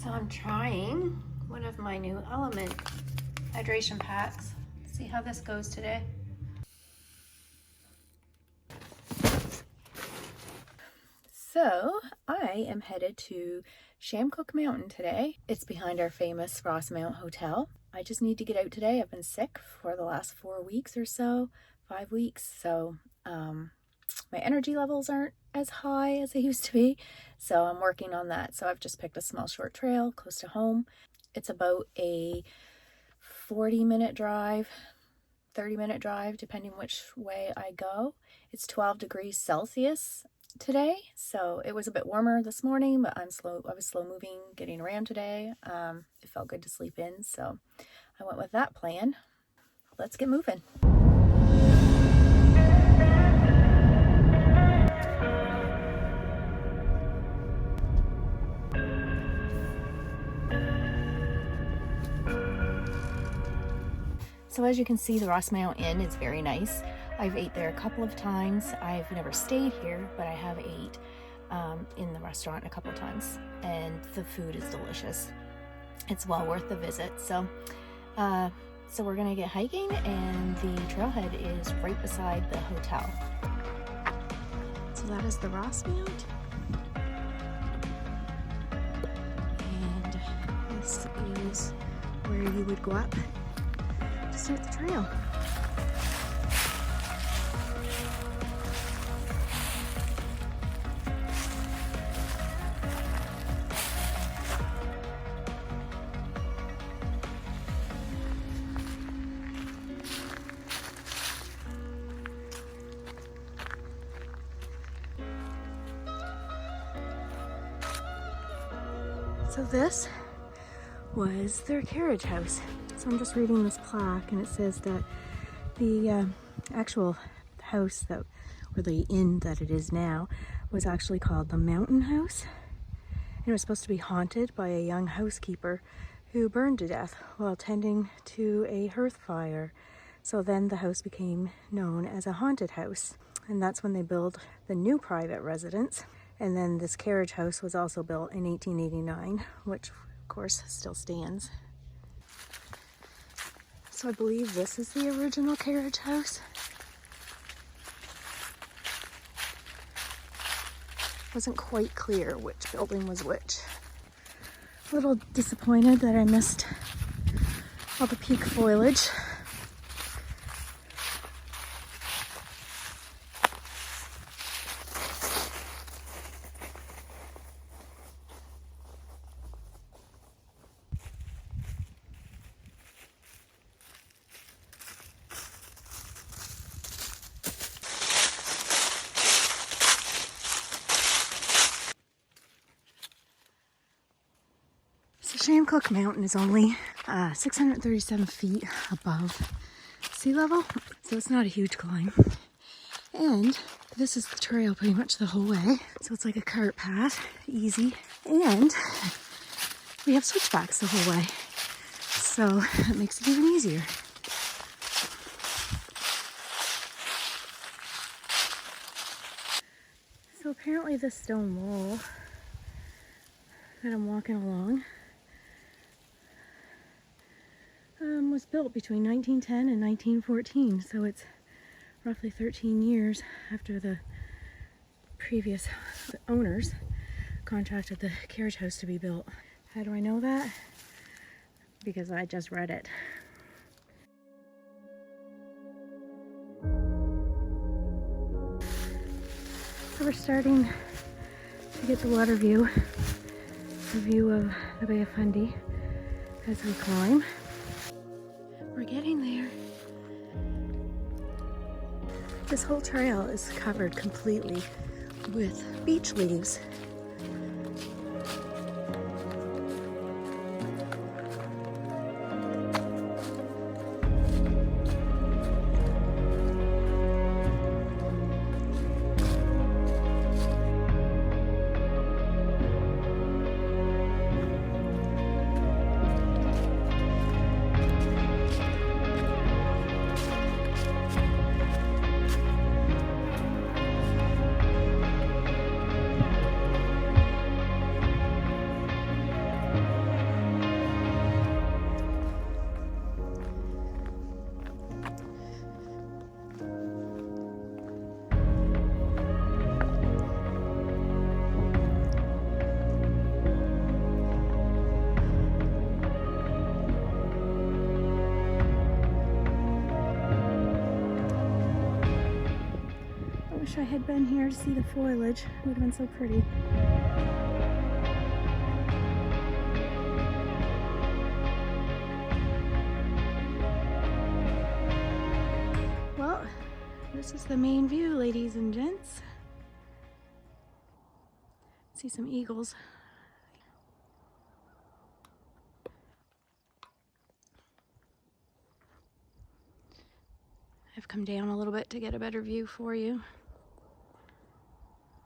So I'm trying one of my new Element hydration packs. See how this goes today. So I am headed to Chamcook Mountain today. It's behind our famous Rossmount Hotel. I just need to get out today. I've been sick for the last 4 weeks or so, 5 weeks. So my energy levels aren't as high as they used to be. So I'm working on that. So I've just picked a small short trail close to home. It's about a 40-minute drive, 30-minute drive, depending which way I go. It's 12 degrees Celsius today, so it was a bit warmer this morning, but I was slow moving getting around today. It felt good to sleep in, so I went with that plan. Let's get moving. So as you can see, the Rossmount Inn is very nice. I've ate there a couple of times. I've never stayed here, but I have ate in the restaurant a couple of times, and the food is delicious. It's well worth the visit. So we're gonna get hiking, and the trailhead is right beside the hotel. So that is the Rossmount, and this is where you would go up to start the trail. So this was their carriage house. So I'm just reading this plaque, and it says that the actual house or the inn that it is now was actually called the Mountain House. And it was supposed to be haunted by a young housekeeper who burned to death while tending to a hearth fire. So then the house became known as a haunted house. And that's when they built the new private residence. And then this carriage house was also built in 1889, which of course still stands. So I believe this is the original carriage house. Wasn't quite clear which building was which. A little disappointed that I missed all the peak foliage. Chamcook Mountain is only 637 feet above sea level, so it's not a huge climb. And this is the trail pretty much the whole way, so it's like a cart path, easy. And we have switchbacks the whole way, so it makes it even easier. So apparently this stone wall that I'm walking along was built between 1910 and 1914, so it's roughly 13 years after the previous owners contracted the carriage house to be built. How do I know that? Because I just read it. So we're starting to get the water view, the view of the Bay of Fundy as we climb. We're getting there. This whole trail is covered completely with beech leaves. I had been here to see the foliage. It would have been so pretty. Well, this is the main view, ladies and gents. See some eagles. I've come down a little bit to get a better view for you.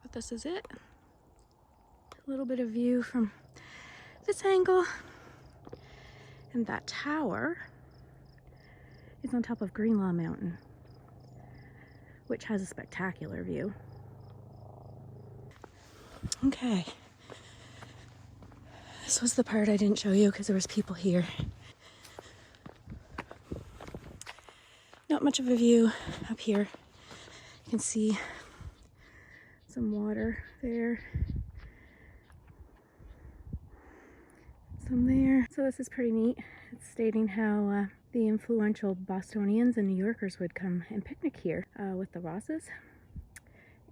But this is it. A little bit of view from this angle. And that tower is on top of Greenlaw Mountain, which has a spectacular view. Okay. This was the part I didn't show you because there was people here. Not much of a view up here. You can see some water there. Some there. So this is pretty neat. It's stating how the influential Bostonians and New Yorkers would come and picnic here with the Rosses.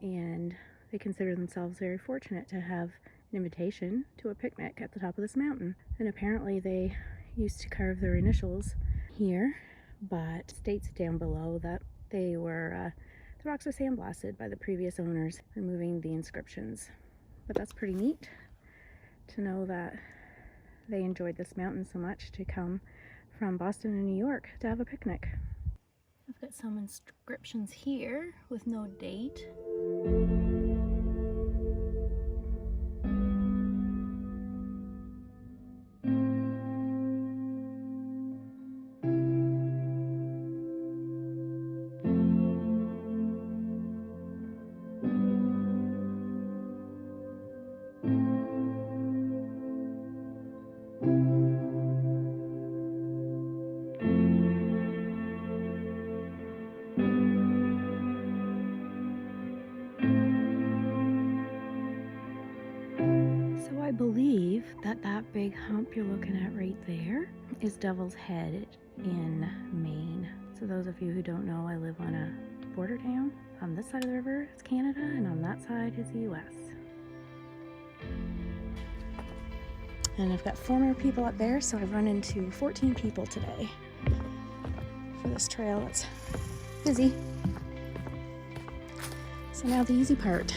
And they consider themselves very fortunate to have an invitation to a picnic at the top of this mountain. And apparently they used to carve their initials here, but states down below that they were, the rocks were sandblasted by the previous owners, removing the inscriptions. But that's pretty neat to know that they enjoyed this mountain so much to come from Boston and New York to have a picnic. I've got some inscriptions here with no date. I believe that that big hump you're looking at right there is Devil's Head in Maine. So those of you who don't know, I live on a border town. On this side of the river is Canada, and on that side is the US. And I've got 4 more people up there, so I've run into 14 people today for this trail. It's busy. So now the easy part,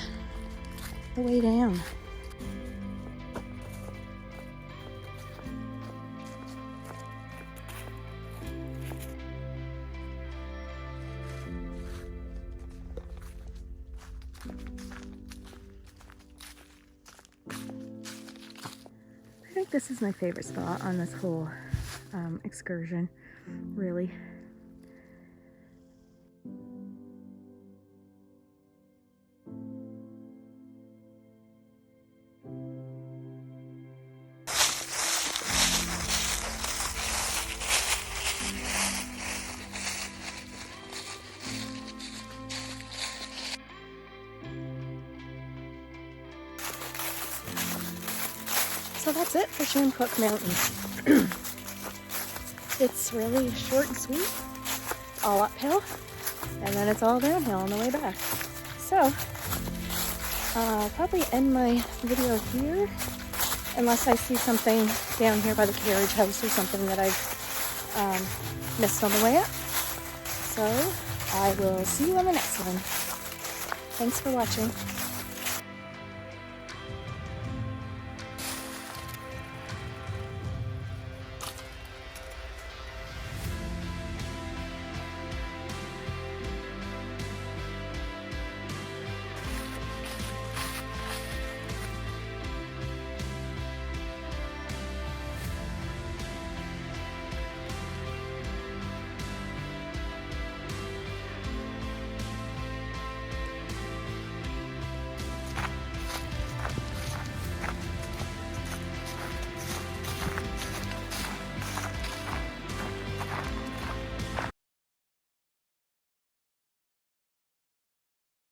the way down. I think this is my favorite spot on this whole excursion, really. So that's it for Chamcook Mountain. It's really short and sweet, all uphill, and then it's all downhill on the way back. So I'll probably end my video here, unless I see something down here by the Carriage house or something that I've missed on the way up. So I will see you on the next one. Thanks for watching.